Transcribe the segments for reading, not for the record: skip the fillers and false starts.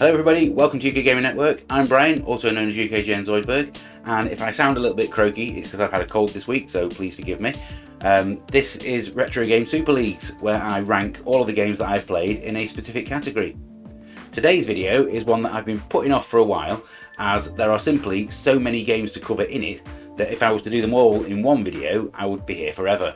Hello everybody, welcome to UK Gaming Network. I'm Brian, also known as UK Jane Zoidberg, and if I sound a little bit croaky, it's because I've had a cold this week, so please forgive me. This is Retro Game Superleagues, where I rank all of the games that I've played in a specific category. Today's video is one that I've been putting off for a while, as there are simply so many games to cover in it that if I was to do them all in one video, I would be here forever.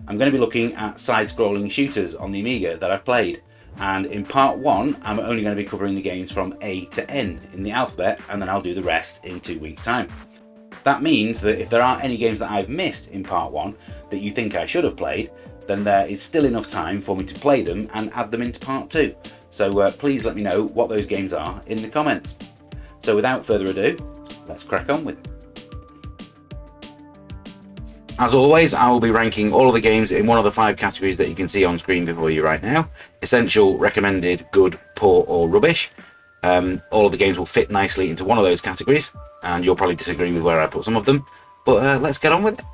I'm going to be looking at side-scrolling shooters on the Amiga that I've played. And in part 1, I'm only going to be covering the games from A to N in the alphabet, and then I'll do the rest in 2 weeks' time. That means that if there are any games that I've missed in part 1 that you think I should have played, then there is still enough time for me to play them and add them into part 2. So please let me know what those games are in the comments. So without further ado, let's crack on with it. As always, I will be ranking all of the games in one of the 5 categories that you can see on screen before you right now. Essential, recommended, good, poor or rubbish. All of the games will fit nicely into one of those categories, and you'll probably disagree with where I put some of them, but let's get on with it.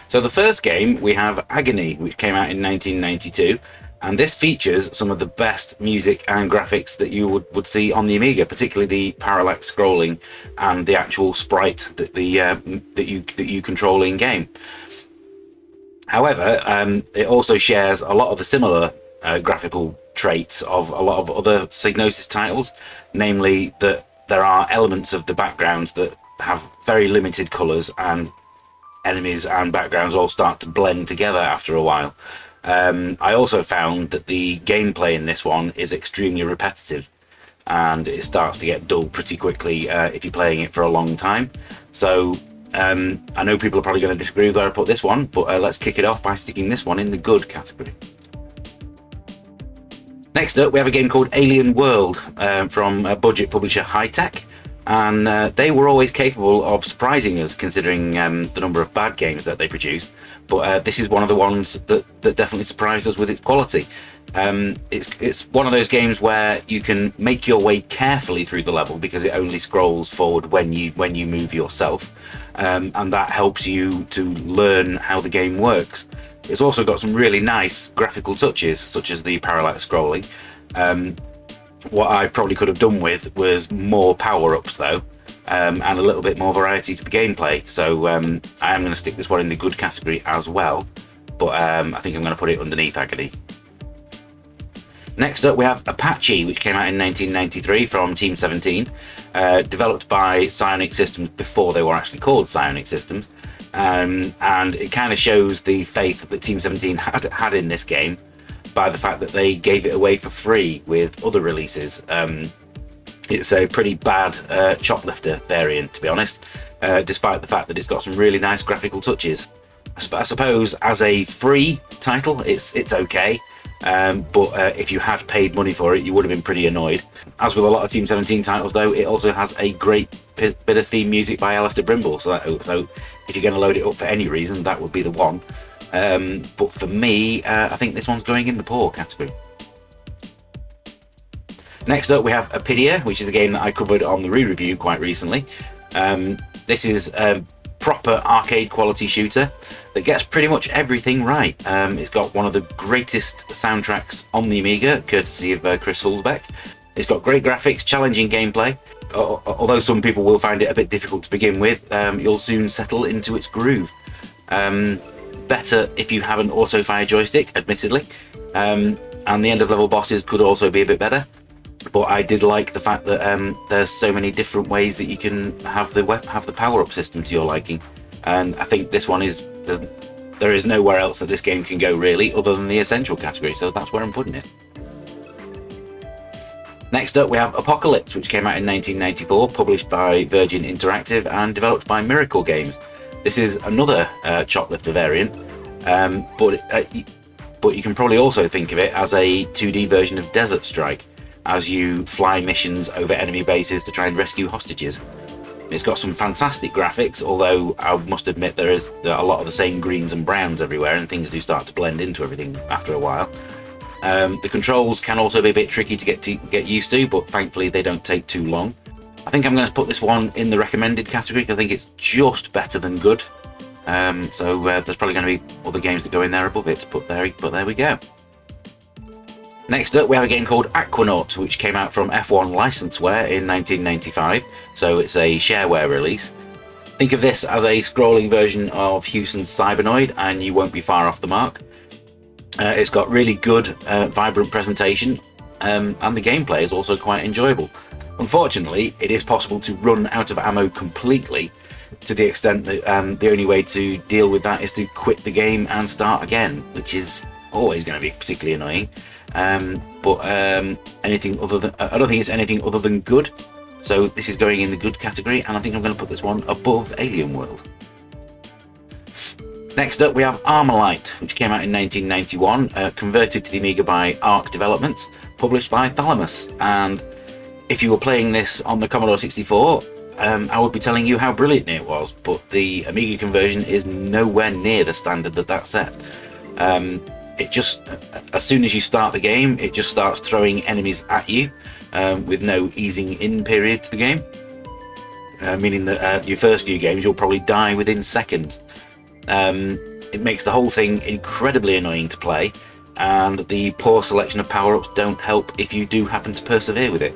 So the first game, we have Agony, which came out in 1992, and this features some of the best music and graphics that you would see on the Amiga, particularly the parallax scrolling and the actual sprite that you control in game. However, it also shares a lot of the similar graphical traits of a lot of other Psygnosis titles, namely that there are elements of the backgrounds that have very limited colours, and enemies and backgrounds all start to blend together after a while. I also found that the gameplay in this one is extremely repetitive, and it starts to get dull pretty quickly if you're playing it for a long time. So I know people are probably going to disagree with where I put this one, but let's kick it off by sticking this one in the good category. Next up, we have a game called Alien World from budget publisher Hi-Tech, and they were always capable of surprising us considering the number of bad games that they produced. But this is one of the ones that definitely surprised us with its quality. It's one of those games where you can make your way carefully through the level because it only scrolls forward when you move yourself, and that helps you to learn how the game works. It's also got some really nice graphical touches, such as the parallax scrolling. What I probably could have done with was more power-ups though, and a little bit more variety to the gameplay. So I am going to stick this one in the good category as well, but I think I'm going to put it underneath Agony. Next up, we have Apache, which came out in 1993 from Team 17, developed by Psyonix Systems before they were actually called Psyonix Systems, and it kind of shows the faith that Team 17 had in this game by the fact that they gave it away for free with other releases. It's a pretty bad choplifter variant, to be honest, despite the fact that it's got some really nice graphical touches. I suppose as a free title, it's okay, but if you had paid money for it, you would have been pretty annoyed. As with a lot of Team 17 titles, though, it also has a great bit of theme music by Alistair Brimble, so if you're going to load it up for any reason, that would be the one. But for me, I think this one's going in the poor category. Next up, we have Apidya, which is a game that I covered on the re-review quite recently. This is a proper arcade quality shooter that gets pretty much everything right. It's got one of the greatest soundtracks on the Amiga, courtesy of Chris Hulsbeck. It's got great graphics, challenging gameplay. Although some people will find it a bit difficult to begin with, you'll soon settle into its groove. Better if you have an auto-fire joystick, admittedly, and the end of level bosses could also be a bit better. But I did like the fact that there's so many different ways that you can have the power-up system to your liking, and I think this one there is nowhere else that this game can go really, other than the essential category. So that's where I'm putting it. Next up, we have Apocalypse, which came out in 1994, published by Virgin Interactive and developed by Miracle Games. This is another choplifter variant, but you can probably also think of it as a 2D version of Desert Strike, as you fly missions over enemy bases to try and rescue hostages. It's got some fantastic graphics, although I must admit there are a lot of the same greens and browns everywhere, and things do start to blend into everything after a while. The controls can also be a bit tricky to get used to, but thankfully they don't take too long. I think I'm going to put this one in the recommended category. I think it's just better than good. So there's probably going to be other games that go in there above it, but there we go. Next up, we have a game called AquaNaut, which came out from F1 Licenseware in 1995, so it's a shareware release. Think of this as a scrolling version of Hewson's Cybernoid, and you won't be far off the mark. It's got really good, vibrant presentation, and the gameplay is also quite enjoyable. Unfortunately, it is possible to run out of ammo completely, to the extent that the only way to deal with that is to quit the game and start again, which is always going to be particularly annoying. But anything other than, I don't think it's anything other than good. So this is going in the good category, and I think I'm going to put this one above Alien World. Next up, we have Armalyte, which came out in 1991, converted to the Amiga by Arc Developments, published by Thalamus. And if you were playing this on the Commodore 64, I would be telling you how brilliant it was, but the Amiga conversion is nowhere near the standard that set. It just, as soon as you start the game, it just starts throwing enemies at you, with no easing in period to the game, meaning that your first few games you'll probably die within seconds. It makes the whole thing incredibly annoying to play, and the poor selection of power-ups don't help if you do happen to persevere with it.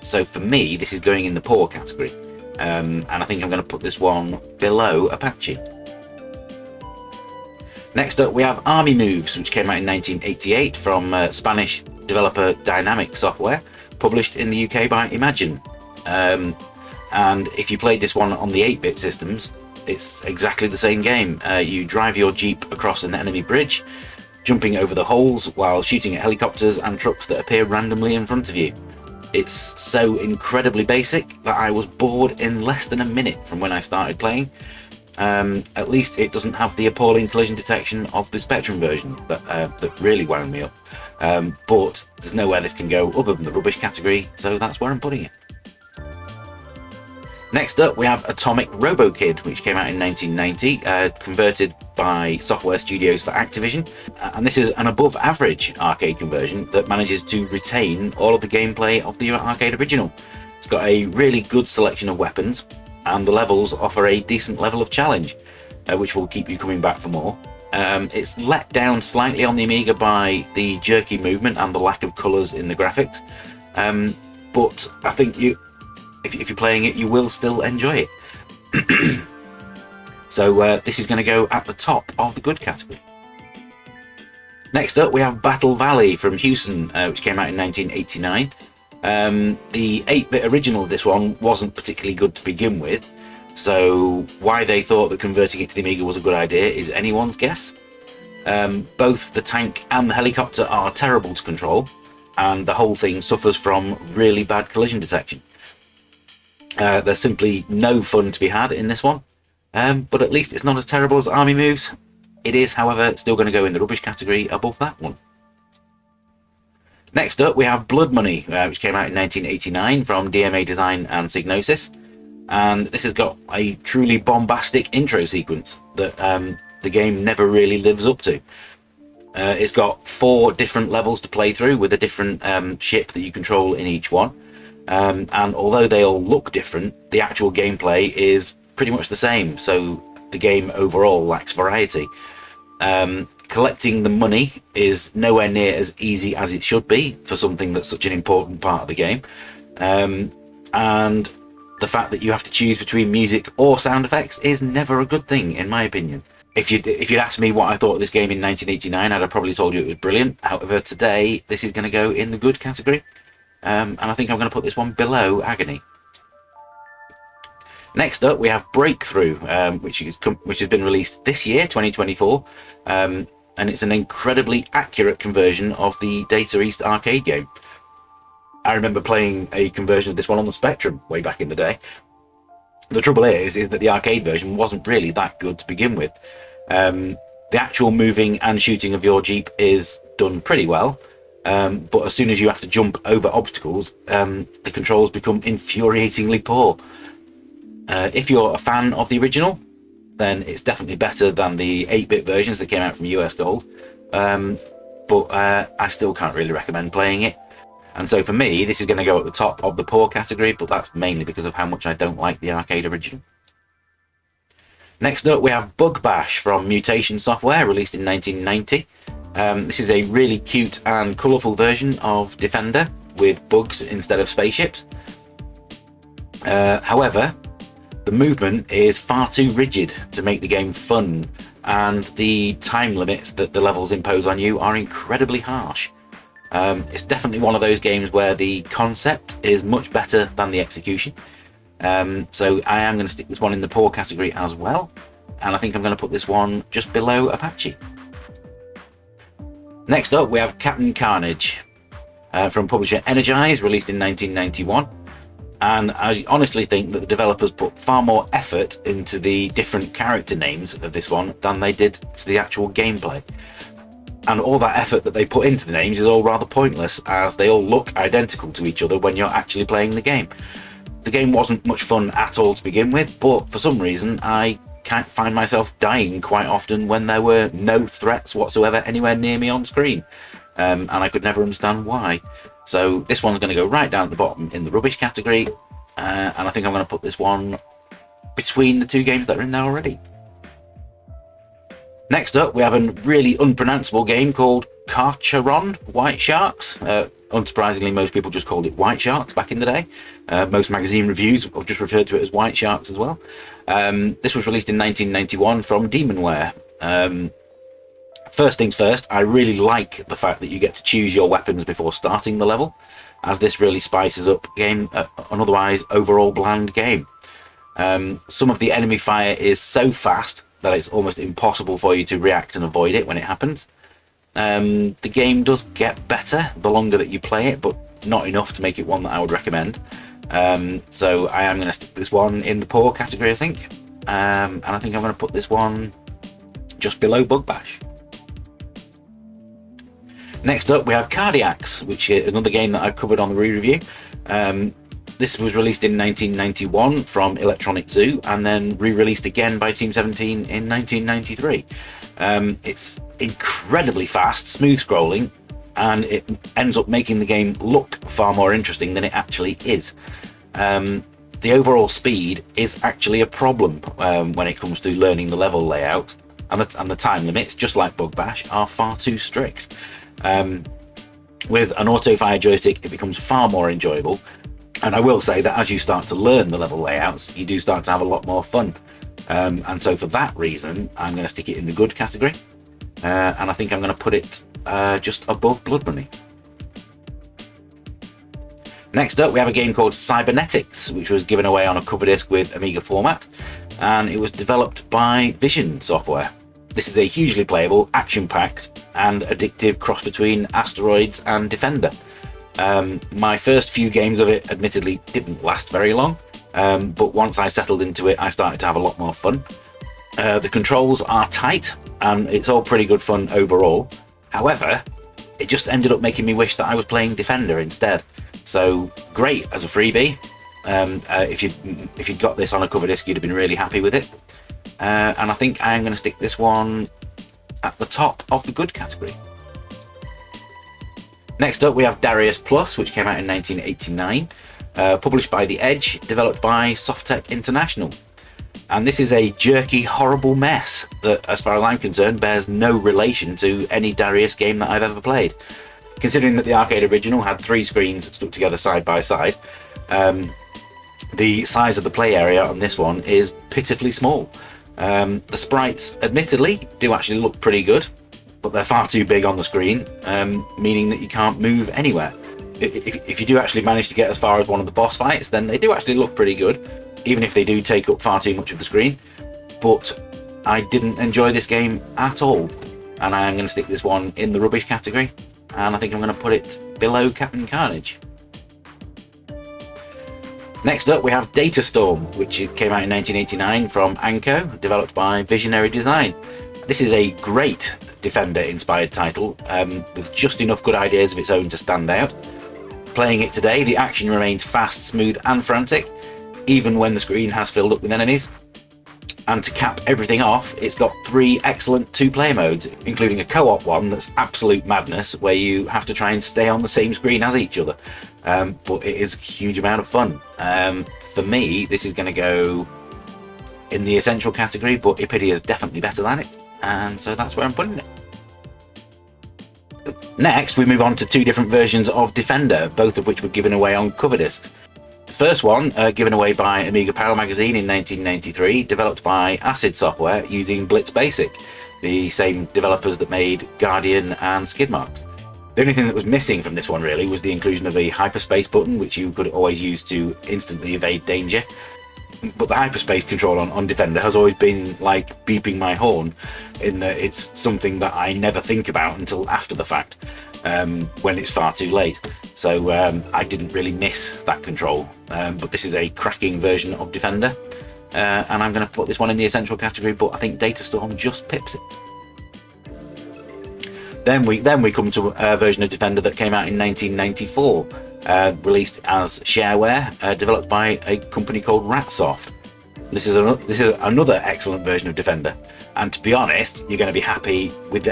So for me, this is going in the poor category, and I think I'm going to put this one below Apache. Next up, we have Army Moves, which came out in 1988 from Spanish developer Dynamic Software, published in the UK by Imagine. And if you played this one on the 8-bit systems, it's exactly the same game. You drive your Jeep across an enemy bridge, jumping over the holes while shooting at helicopters and trucks that appear randomly in front of you. It's so incredibly basic that I was bored in less than a minute from when I started playing. At least it doesn't have the appalling collision detection of the Spectrum version that really wound me up. But there's nowhere this can go other than the rubbish category, so that's where I'm putting it. Next up, we have Atomic Robo-Kid, which came out in 1990, converted by Software Studios for Activision. And this is an above average arcade conversion that manages to retain all of the gameplay of the arcade original. It's got a really good selection of weapons, and the levels offer a decent level of challenge, which will keep you coming back for more. It's let down slightly on the Amiga by the jerky movement and the lack of colours in the graphics, but I think if you're playing it, you will still enjoy it. So this is going to go at the top of the good category. Next up, we have Battle Valley from Hewson, which came out in 1989. The 8-bit original of this one wasn't particularly good to begin with, so why they thought that converting it to the Amiga was a good idea is anyone's guess. Both the tank and the helicopter are terrible to control, and the whole thing suffers from really bad collision detection. There's simply no fun to be had in this one, but at least it's not as terrible as Army Moves. It is, however, still going to go in the rubbish category above that one. Next up, we have Blood Money, which came out in 1989 from DMA Design and Psygnosis, and this has got a truly bombastic intro sequence that the game never really lives up to. It's got 4 different levels to play through with a different ship that you control in each one, and although they all look different, the actual gameplay is pretty much the same, so the game overall lacks variety. Collecting the money is nowhere near as easy as it should be for something that's such an important part of the game, and the fact that you have to choose between music or sound effects is never a good thing, in my opinion. If you'd asked me what I thought of this game in 1989, I'd have probably told you it was brilliant. However, today this is going to go in the good category, and I think I'm going to put this one below Agony. Next up, we have Breakthru, which has been released this year, 2024, and it's an incredibly accurate conversion of the Data East arcade game. I remember playing a conversion of this one on the Spectrum way back in the day. The trouble is that the arcade version wasn't really that good to begin with. The actual moving and shooting of your Jeep is done pretty well, but as soon as you have to jump over obstacles, the controls become infuriatingly poor. If you're a fan of the original, then it's definitely better than the 8-bit versions that came out from US Gold, but I still can't really recommend playing it. And so for me, this is going to go at the top of the poor category, but that's mainly because of how much I don't like the arcade original. Next up, we have Bug Bash from Mutation Software, released in 1990. This is a really cute and colourful version of Defender with bugs instead of spaceships. However, the movement is far too rigid to make the game fun, and the time limits that the levels impose on you are incredibly harsh. It's definitely one of those games where the concept is much better than the execution. So I am going to stick this one in the poor category as well, and I think I'm going to put this one just below Apache. Next up we have N Carnage, from publisher Energize, released in 1991. And I honestly think that the developers put far more effort into the different character names of this one than they did to the actual gameplay. And all that effort that they put into the names is all rather pointless, as they all look identical to each other when you're actually playing the game. The game wasn't much fun at all to begin with, but for some reason I can't find myself dying quite often when there were no threats whatsoever anywhere near me on screen. And I could never understand why. So this one's going to go right down at the bottom in the rubbish category, and I think I'm going to put this one between the two games that are in there already. Next up we have a really unpronounceable game called Carcharodon White Sharks. Unsurprisingly, most people just called it White Sharks back in the day. Most magazine reviews have just referred to it as White Sharks as well. This was released in 1991 from Demonware. First things first, I really like the fact that you get to choose your weapons before starting the level, as this really spices up an otherwise overall bland game. Some of the enemy fire is so fast that it's almost impossible for you to react and avoid it when it happens. The game does get better the longer that you play it, but not enough to make it one that I would recommend. So I am going to stick this one in the poor category, I think. And I think I'm going to put this one just below Bug Bash. Next up we have Cardiaxx, which is another game that I've covered on the re-review. This was released in 1991 from Electronic Zoo, and then re-released again by Team 17 in 1993. It's incredibly fast, smooth scrolling, and it ends up making the game look far more interesting than it actually is. The overall speed is actually a problem when it comes to learning the level layout, and the time limits, just like Bug Bash, are far too strict. With an auto-fire joystick it becomes far more enjoyable, and I will say that as you start to learn the level layouts you do start to have a lot more fun, and so for that reason I'm going to stick it in the good category, and I think I'm going to put it just above Blood Money. Next up we have a game called Cybernetix, which was given away on a cover disc with Amiga format, and it was developed by Vision Software. This is a hugely playable, action-packed and addictive cross between Asteroids and Defender. My first few games of it admittedly didn't last very long, but once I settled into it I started to have a lot more fun. The controls are tight and it's all pretty good fun overall. However, it just ended up making me wish that I was playing Defender instead. So great as a freebie. If you'd got this on a cover disc you'd have been really happy with it. And I think I am going to stick this one at the top of the good category. Next up we have Darius Plus, which came out in 1989, published by The Edge, developed by Softtech International. And this is a jerky, horrible mess that, as far as I'm concerned, bears no relation to any Darius game that I've ever played. Considering that the arcade original had 3 screens stuck together side by side, the size of the play area on this one is pitifully small. The sprites admittedly do actually look pretty good, but they're far too big on the screen, meaning that you can't move anywhere. If you do actually manage to get as far as one of the boss fights, then they do actually look pretty good, even if they do take up far too much of the screen. But I didn't enjoy this game at all, and I am going to stick this one in the rubbish category, and I think I'm going to put it below N Carnage. Next up we have Datastorm, which came out in 1989 from Anko, developed by Visionary Design. This is a great Defender-inspired title, with just enough good ideas of its own to stand out. Playing it today, the action remains fast, smooth and frantic, even when the screen has filled up with enemies. And to cap everything off, it's got 3 excellent 2-player modes, including a co-op one that's absolute madness, where you have to try and stay on the same screen as each other. But it is a huge amount of fun. For me, this is going to go in the essential category, but Apidya is definitely better than it, and so that's where I'm putting it. Next, we move on to two different versions of Defender, both of which were given away on cover discs. The first one, given away by Amiga Power Magazine in 1993, developed by Acid Software using Blitz Basic, the same developers that made Guardian and Skidmarks. The only thing that was missing from this one really was the inclusion of a hyperspace button, which you could always use to instantly evade danger. But the hyperspace control on Defender has always been like beeping my horn, in that it's something that I never think about until after the fact, when it's far too late. So I didn't really miss that control, but this is a cracking version of Defender, and I'm going to put this one in the essential category, but I think Datastorm just pips it. Then we come to a version of Defender that came out in 1994, released as shareware, developed by a company called Ratsoft. This is another excellent version of Defender, and to be honest, you're going to be happy with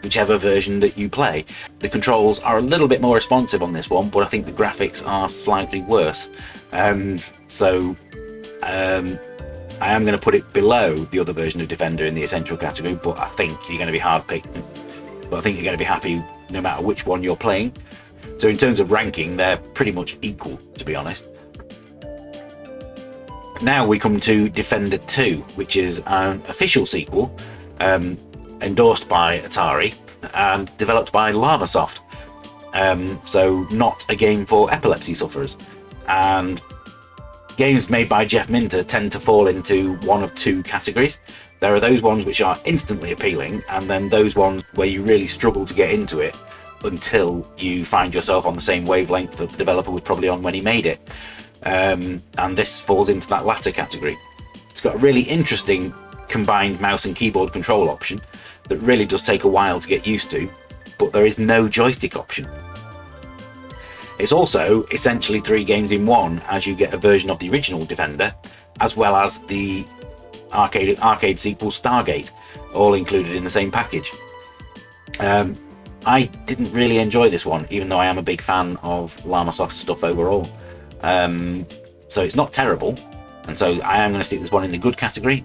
whichever version that you play. The controls are a little bit more responsive on this one, but I think the graphics are slightly worse. I am going to put it below the other version of Defender in the essential category, but I think you're going to be happy no matter which one you're playing. So in terms of ranking, they're pretty much equal, to be honest. Now we come to Defender 2, which is an official sequel, endorsed by Atari and developed by Llamasoft. So not a game for epilepsy sufferers. And games made by Jeff Minter tend to fall into one of two categories. There are those ones which are instantly appealing, and then those ones where you really struggle to get into it until you find yourself on the same wavelength that the developer was probably on when he made it. And this falls into that latter category. It's got a really interesting combined mouse and keyboard control option that really does take a while to get used to, but there is no joystick option. It's also essentially 3 games in one, as you get a version of the original Defender, as well as the arcade sequel Stargate, all included in the same package. I didn't really enjoy this one, even though I am a big fan of Llamasoft stuff overall. So it's not terrible, and so I am going to stick this one in the good category,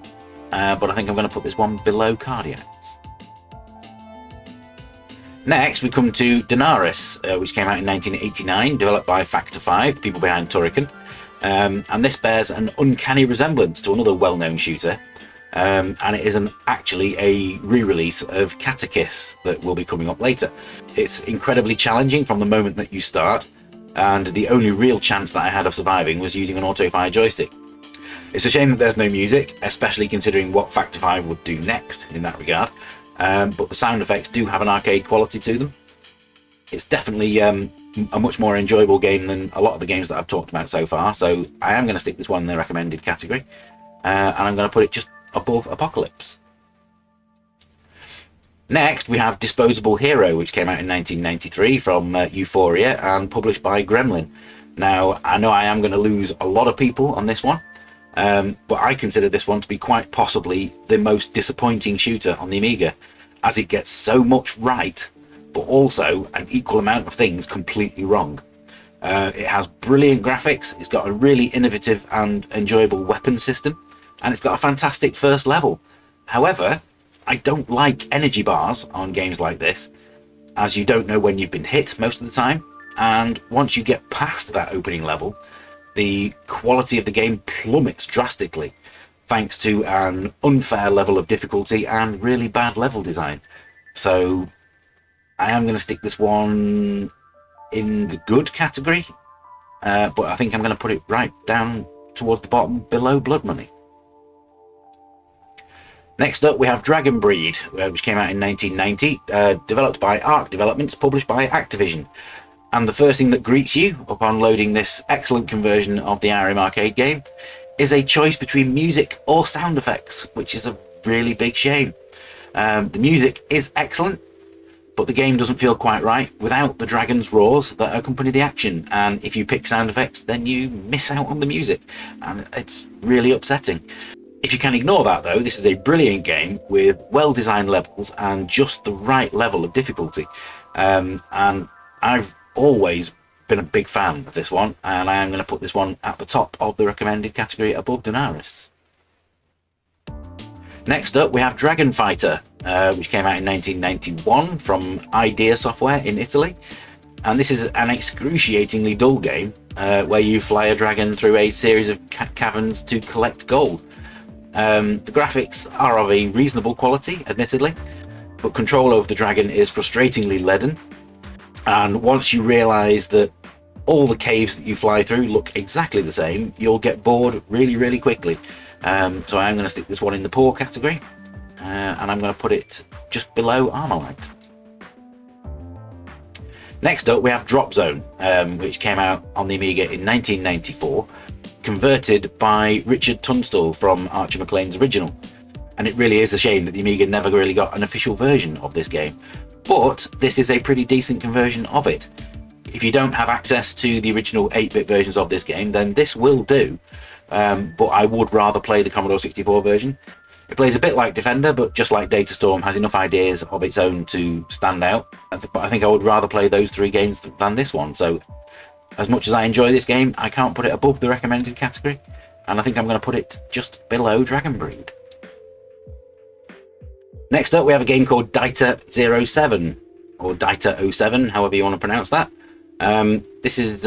but I think I'm going to put this one below Cardiaxx. Next we come to Denaris, which came out in 1989, developed by Factor 5, the people behind Turrican, and this bears an uncanny resemblance to another well-known shooter, and it is actually a re-release of Katakis that will be coming up later. It's incredibly challenging from the moment that you start, and the only real chance that I had of surviving was using an auto-fire joystick. It's a shame that there's no music, especially considering what Factor 5 would do next in that regard, but the sound effects do have an arcade quality to them. It's definitely a much more enjoyable game than a lot of the games that I've talked about so far, so I am going to stick this one in the recommended category, and I'm going to put it just above Apocalypse. Next we have Disposable Hero, which came out in 1993 from Euphoria and published by Gremlin. Now I know I am going to lose a lot of people on this one, but I consider this one to be quite possibly the most disappointing shooter on the Amiga, as it gets so much right, but also an equal amount of things completely wrong. It has brilliant graphics, it's got a really innovative and enjoyable weapon system, and it's got a fantastic first level. However, I don't like energy bars on games like this, as you don't know when you've been hit most of the time, and once you get past that opening level, the quality of the game plummets drastically, thanks to an unfair level of difficulty and really bad level design. So I am going to stick this one in the good category, but I think I'm going to put it right down towards the bottom below Blood Money. Next up we have Dragon Breed, which came out in 1990, developed by Arc Developments, published by Activision. And the first thing that greets you upon loading this excellent conversion of the IRM arcade game is a choice between music or sound effects, which is a really big shame. The music is excellent, but the game doesn't feel quite right without the dragon's roars that accompany the action, and if you pick sound effects then you miss out on the music, and it's really upsetting. If you can ignore that though, this is a brilliant game with well-designed levels and just the right level of difficulty, and I've always been a big fan of this one, and I am going to put this one at the top of the recommended category above Denaris. Next up we have Dragon Fighter, which came out in 1991 from Idea Software in Italy. And this is an excruciatingly dull game where you fly a dragon through a series of caverns to collect gold. The graphics are of a reasonable quality, admittedly, but control over the dragon is frustratingly leaden. And once you realise that all the caves that you fly through look exactly the same, you'll get bored really, really quickly. So I'm going to stick this one in the poor category, and I'm going to put it just below Armalyte. Next up we have Dropzone, which came out on the Amiga in 1994, converted by Richard Tunstall from Archer McLean's original. And it really is a shame that the Amiga never really got an official version of this game, but this is a pretty decent conversion of it. If you don't have access to the original 8-bit versions of this game, then this will do, but I would rather play the Commodore 64 version. It plays a bit like Defender, but just like Datastorm, has enough ideas of its own to stand out. But I think I would rather play those 3 games than this one. So as much as I enjoy this game, I can't put it above the recommended category, and I think I'm going to put it just below Dragon Breed. Next up we have a game called Data07, or Data07, however you want to pronounce that. This is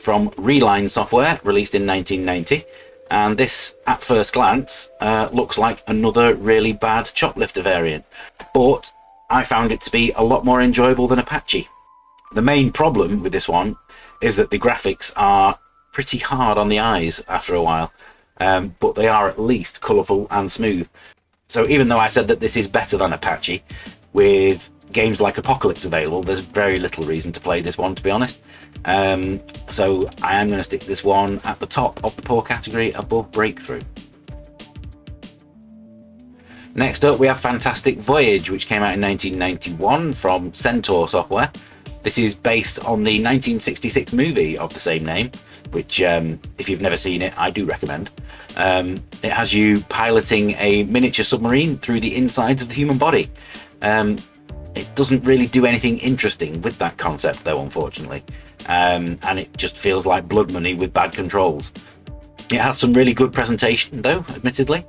from Reline Software, released in 1990. And this, at first glance, looks like another really bad Choplifter variant, but I found it to be a lot more enjoyable than Apache. The main problem with this one is that the graphics are pretty hard on the eyes after a while, but they are at least colourful and smooth. So even though I said that this is better than Apache, with games like Apocalypse available, there's very little reason to play this one, to be honest. So I am going to stick this one at the top of the poor category, above Breakthru. Next up we have Fantastic Voyage, which came out in 1991 from Centaur Software. This is based on the 1966 movie of the same name, which if you've never seen it, I do recommend. It has you piloting a miniature submarine through the insides of the human body. It doesn't really do anything interesting with that concept though, unfortunately, and it just feels like blood money with bad controls. It has some really good presentation though, admittedly,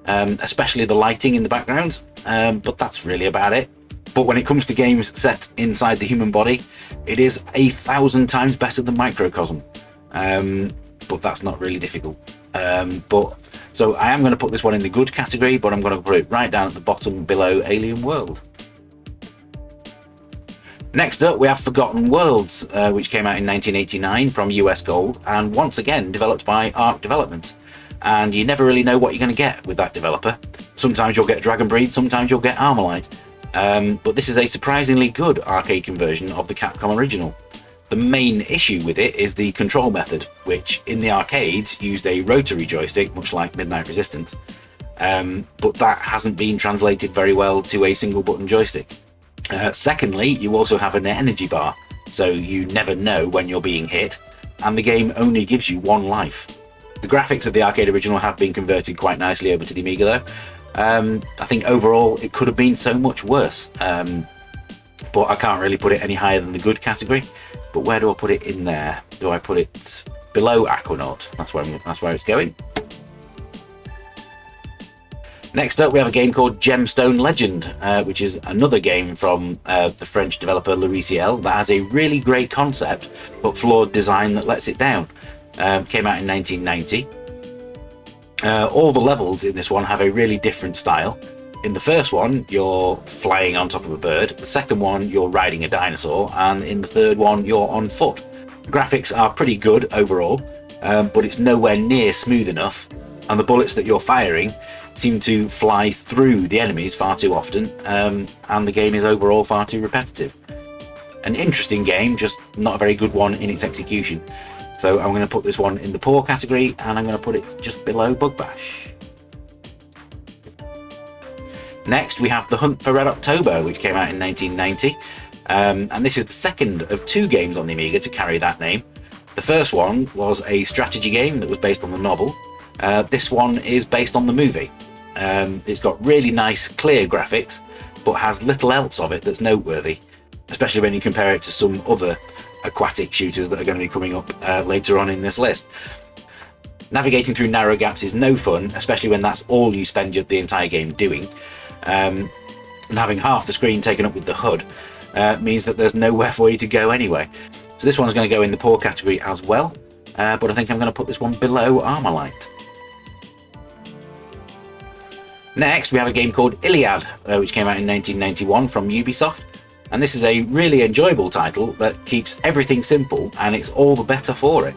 especially the lighting in the background, but that's really about it. But when it comes to games set inside the human body, it is 1,000 times better than Microcosm, but that's not really difficult. So I am going to put this one in the good category, but I'm going to put it right down at the bottom below Alien World. Next up we have Forgotten Worlds, which came out in 1989 from US Gold, and once again developed by Arc Development. And you never really know what you're going to get with that developer. Sometimes you'll get Dragon Breed, sometimes you'll get Armalyte. But this is a surprisingly good arcade conversion of the Capcom original. The main issue with it is the control method, which in the arcades used a rotary joystick, much like Midnight Resistance. But that hasn't been translated very well to a single button joystick. Secondly, you also have an energy bar, so you never know when you're being hit, and the game only gives you 1 life. The graphics of the arcade original have been converted quite nicely over to the Amiga though. I think overall it could have been so much worse, but I can't really put it any higher than the good category. But where do I put it in there? Do I put it below AquaNaut? That's where it's going. Next up we have a game called Gemstone Legend, which is another game from the French developer Lunar-C that has a really great concept but flawed design that lets it down. Came out in 1990. All the levels in this one have a really different style. In the first one you're flying on top of a bird, the second one you're riding a dinosaur, and in the third one you're on foot. The graphics are pretty good overall, but it's nowhere near smooth enough, and the bullets that you're firing seem to fly through the enemies far too often, and the game is overall far too repetitive. An interesting game, just not a very good one in its execution. So I'm going to put this one in the poor category, and I'm going to put it just below Bug Bash. Next we have The Hunt for Red October, which came out in 1990, and this is the second of 2 games on the Amiga to carry that name. The first one was a strategy game that was based on the novel. This one is based on the movie. It's got really nice clear graphics, but has little else of it that's noteworthy, especially when you compare it to some other aquatic shooters that are going to be coming up later on in this list. Navigating through narrow gaps is no fun, especially when that's all you spend the entire game doing. And having half the screen taken up with the HUD means that there's nowhere for you to go anyway. So this one's going to go in the poor category as well, but I think I'm going to put this one below Armalyte. Next, we have a game called Ilyad, which came out in 1991 from Ubisoft. And this is a really enjoyable title that keeps everything simple, and it's all the better for it.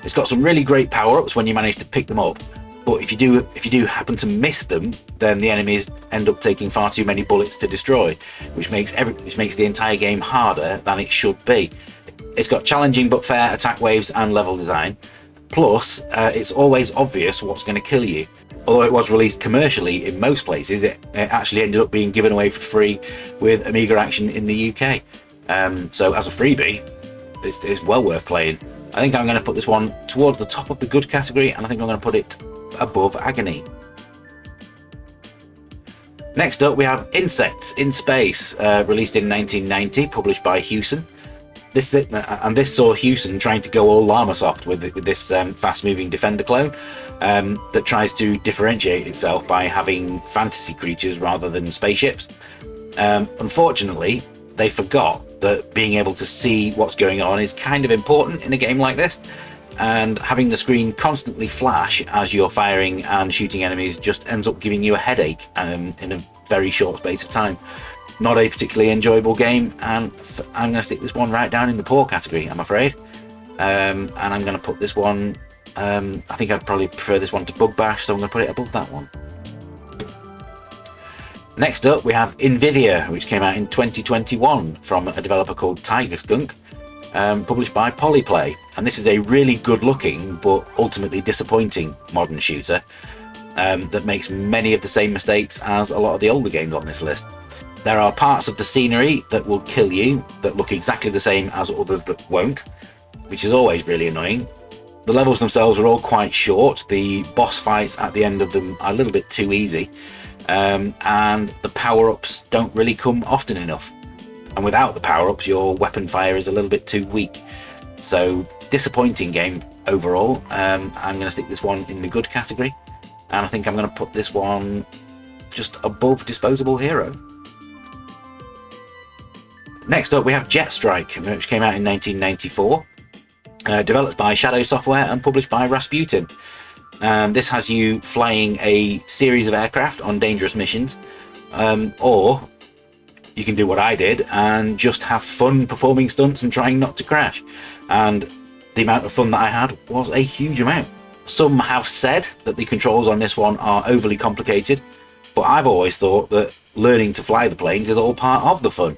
It's got some really great power-ups when you manage to pick them up, but if you do happen to miss them, then the enemies end up taking far too many bullets to destroy, which makes the entire game harder than it should be. It's got challenging but fair attack waves and level design. Plus, it's always obvious what's going to kill you. Although it was released commercially in most places, it actually ended up being given away for free with Amiga action in the UK. So as a freebie, it's well worth playing. I think I'm going to put this one towards the top of the good category, and I think I'm going to put it above Agony. Next up, we have Insects in Space, released in 1990, published by Hewson. This saw Hewson trying to go all Llamasoft with this fast-moving Defender clone that tries to differentiate itself by having fantasy creatures rather than spaceships. Unfortunately, they forgot that being able to see what's going on is kind of important in a game like this, and having the screen constantly flash as you're firing and shooting enemies just ends up giving you a headache in a very short space of time. Not a particularly enjoyable game, and I'm going to stick this one right down in the poor category, I'm afraid. And I'm going to put this one, I think I'd probably prefer this one to Bug Bash, so I'm going to put it above that one. Next up, we have Inviyya, which came out in 2021 from a developer called Tiger Skunk, published by Polyplay. And this is a really good looking but ultimately disappointing modern shooter that makes many of the same mistakes as a lot of the older games on this list. There are parts of the scenery that will kill you that look exactly the same as others that won't, which is always really annoying. The levels themselves are all quite short, the boss fights at the end of them are a little bit too easy, and the power-ups don't really come often enough. And without the power-ups, your weapon fire is a little bit too weak. So, disappointing game overall. I'm going to stick this one in the good category, and I think I'm going to put this one just above Disposable Hero. Next up, we have Jetstrike, which came out in 1994, developed by Shadow Software and published by Rasputin. This has you flying a series of aircraft on dangerous missions, or you can do what I did and just have fun performing stunts and trying not to crash. And the amount of fun that I had was a huge amount. Some have said that the controls on this one are overly complicated, but I've always thought that learning to fly the planes is all part of the fun.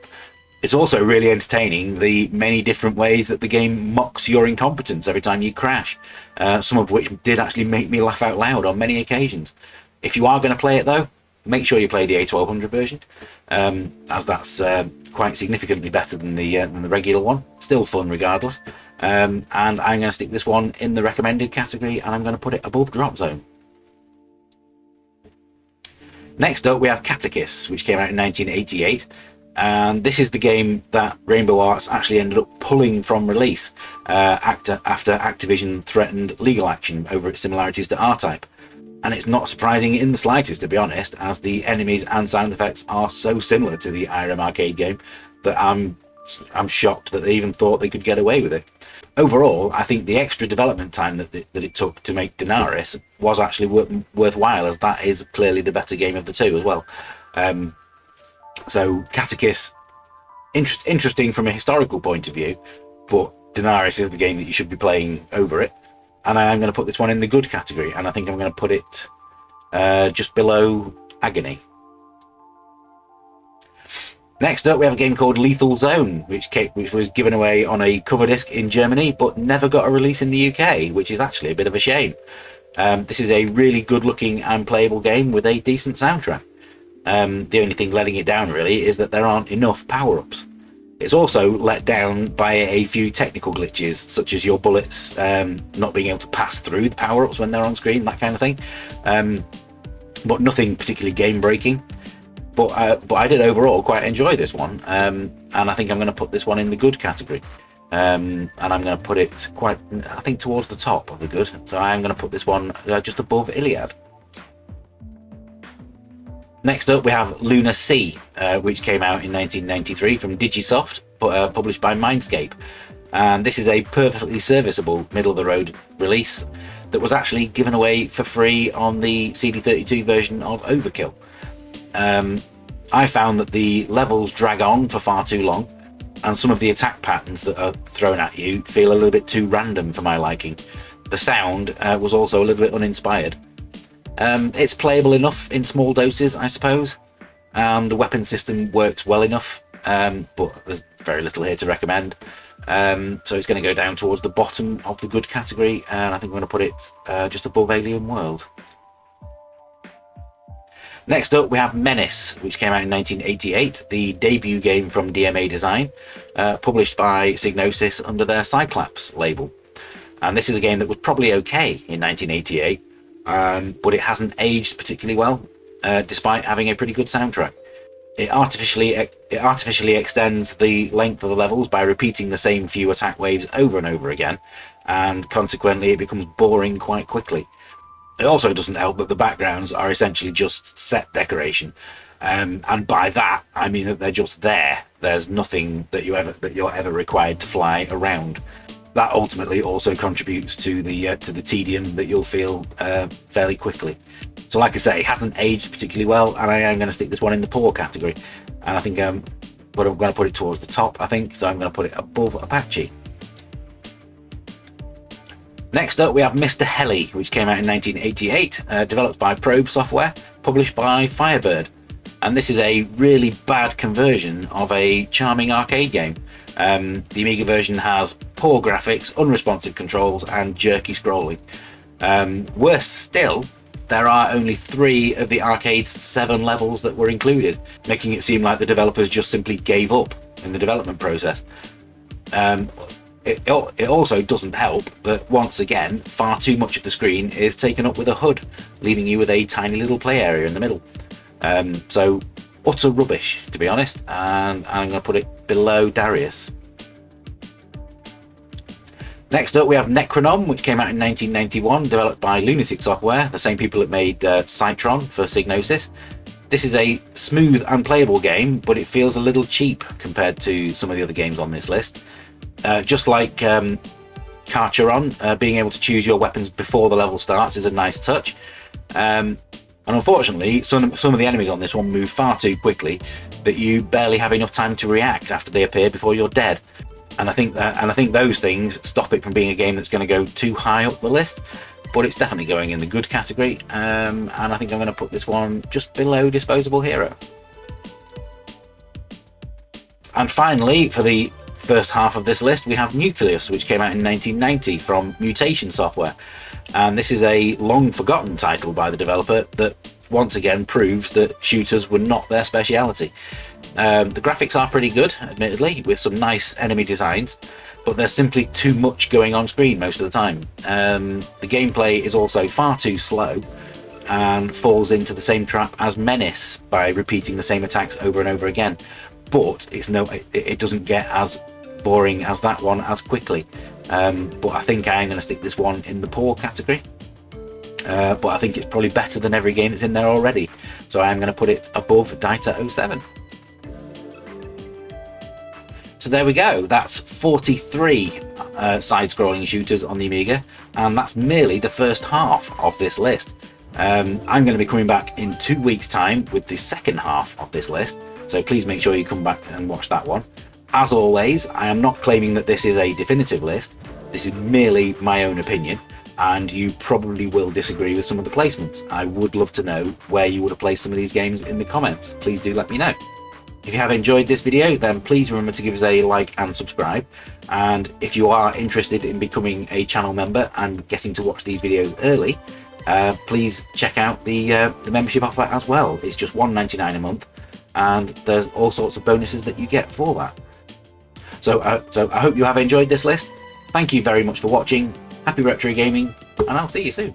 It's also really entertaining, the many different ways that the game mocks your incompetence every time you crash, some of which did actually make me laugh out loud on many occasions. If you are going to play it though, make sure you play the A1200 version, as that's quite significantly better than the regular one. Still fun regardless. And I'm going to stick this one in the recommended category, and I'm going to put it above Dropzone. Next up, we have Katakis, which came out in 1988. And this is the game that Rainbow Arts actually ended up pulling from release after Activision threatened legal action over its similarities to R-Type. And it's not surprising in the slightest, to be honest, as the enemies and sound effects are so similar to the IRM arcade game that I'm shocked that they even thought they could get away with it. Overall, I think the extra development time that it took to make Denaris was actually worthwhile, as that is clearly the better game of the two as well. So Katakis, interesting from a historical point of view, but Denaris is the game that you should be playing over it. And I am going to put this one in the good category, and I think I'm going to put it just below Agony. Next up, we have a game called Lethal Zone, which was given away on a cover disc in Germany, but never got a release in the UK, which is actually a bit of a shame. This is a really good-looking and playable game with a decent soundtrack. The only thing letting it down really is that there aren't enough power-ups. It's also let down by a few technical glitches, such as your bullets not being able to pass through the power-ups when they're on screen, that kind of thing. But nothing particularly game-breaking. But I did overall quite enjoy this one, and I think I'm going to put this one in the good category. and I'm going to put it quite, I think, towards the top of the good. So I'm going to put this one just above Ilyad. Next up, we have Lunar-C, which came out in 1993 from Digisoft, published by Mindscape. And this is a perfectly serviceable middle-of-the-road release that was actually given away for free on the CD32 version of Overkill. I found that the levels drag on for far too long, and some of the attack patterns that are thrown at you feel a little bit too random for my liking. The sound was also a little bit uninspired. It's playable enough in small doses, I suppose. The weapon system works well enough, but there's very little here to recommend. So it's going to go down towards the bottom of the good category, and I think I'm going to put it just above Alien World. Next up, we have Menace, which came out in 1988, the debut game from DMA Design, published by Psygnosis under their Cyclops label. And this is a game that was probably okay in 1988, but it hasn't aged particularly well, despite having a pretty good soundtrack. It artificially extends the length of the levels by repeating the same few attack waves over and over again, and consequently it becomes boring quite quickly. It also doesn't help that the backgrounds are essentially just set decoration, and by that I mean that they're just there. There's nothing that you're ever required to fly around. That ultimately also contributes to the tedium that you'll feel fairly quickly. So like I say, it hasn't aged particularly well, and I am going to stick this one in the poor category. And I think but I'm going to put it towards the top, I think, so I'm going to put it above Apache. Next up, we have Mr. Heli, which came out in 1988, developed by Probe Software, published by Firebird. And this is a really bad conversion of a charming arcade game. The Amiga version has poor graphics, unresponsive controls, and jerky scrolling. Worse still, there are only 3 of the arcade's 7 levels that were included, making it seem like the developers just simply gave up in the development process. It also doesn't help that, once again, far too much of the screen is taken up with a HUD, leaving you with a tiny little play area in the middle. So utter rubbish, to be honest, and I'm going to put it below Darius. Next up, we have Necronom, which came out in 1991, developed by Lunatic Software, the same people that made Cytron for Psygnosis. This is a smooth and playable game, but it feels a little cheap compared to some of the other games on this list. Just like Carcharodon, being able to choose your weapons before the level starts is a nice touch. And unfortunately, some of the enemies on this one move far too quickly that you barely have enough time to react after they appear before you're dead. And I think those things stop it from being a game that's going to go too high up the list. But it's definitely going in the good category, and I think I'm going to put this one just below Disposable Hero. And finally, for the first half of this list, we have Nucleus, which came out in 1990 from Mutation Software. And this is a long-forgotten title by the developer that once again proves that shooters were not their speciality. The graphics are pretty good, admittedly, with some nice enemy designs, but there's simply too much going on screen most of the time. The gameplay is also far too slow and falls into the same trap as Menace by repeating the same attacks over and over again. But it doesn't get as boring as that one as quickly. But I think I'm going to stick this one in the poor category. But I think it's probably better than every game that's in there already. So I'm going to put it above Data 07. So there we go, that's 43 side-scrolling shooters on the Amiga, and that's merely the first half of this list. I'm going to be coming back in 2 weeks' time with the second half of this list, so please make sure you come back and watch that one. As always, I am not claiming that this is a definitive list. This is merely my own opinion, and you probably will disagree with some of the placements. I would love to know where you would have placed some of these games in the comments. Please do let me know. If you have enjoyed this video, then please remember to give us a like and subscribe. And if you are interested in becoming a channel member and getting to watch these videos early, please check out the membership offer as well. It's just $1.99 a month, and there's all sorts of bonuses that you get for that. So I hope you have enjoyed this list. Thank you very much for watching. Happy retro gaming, and I'll see you soon.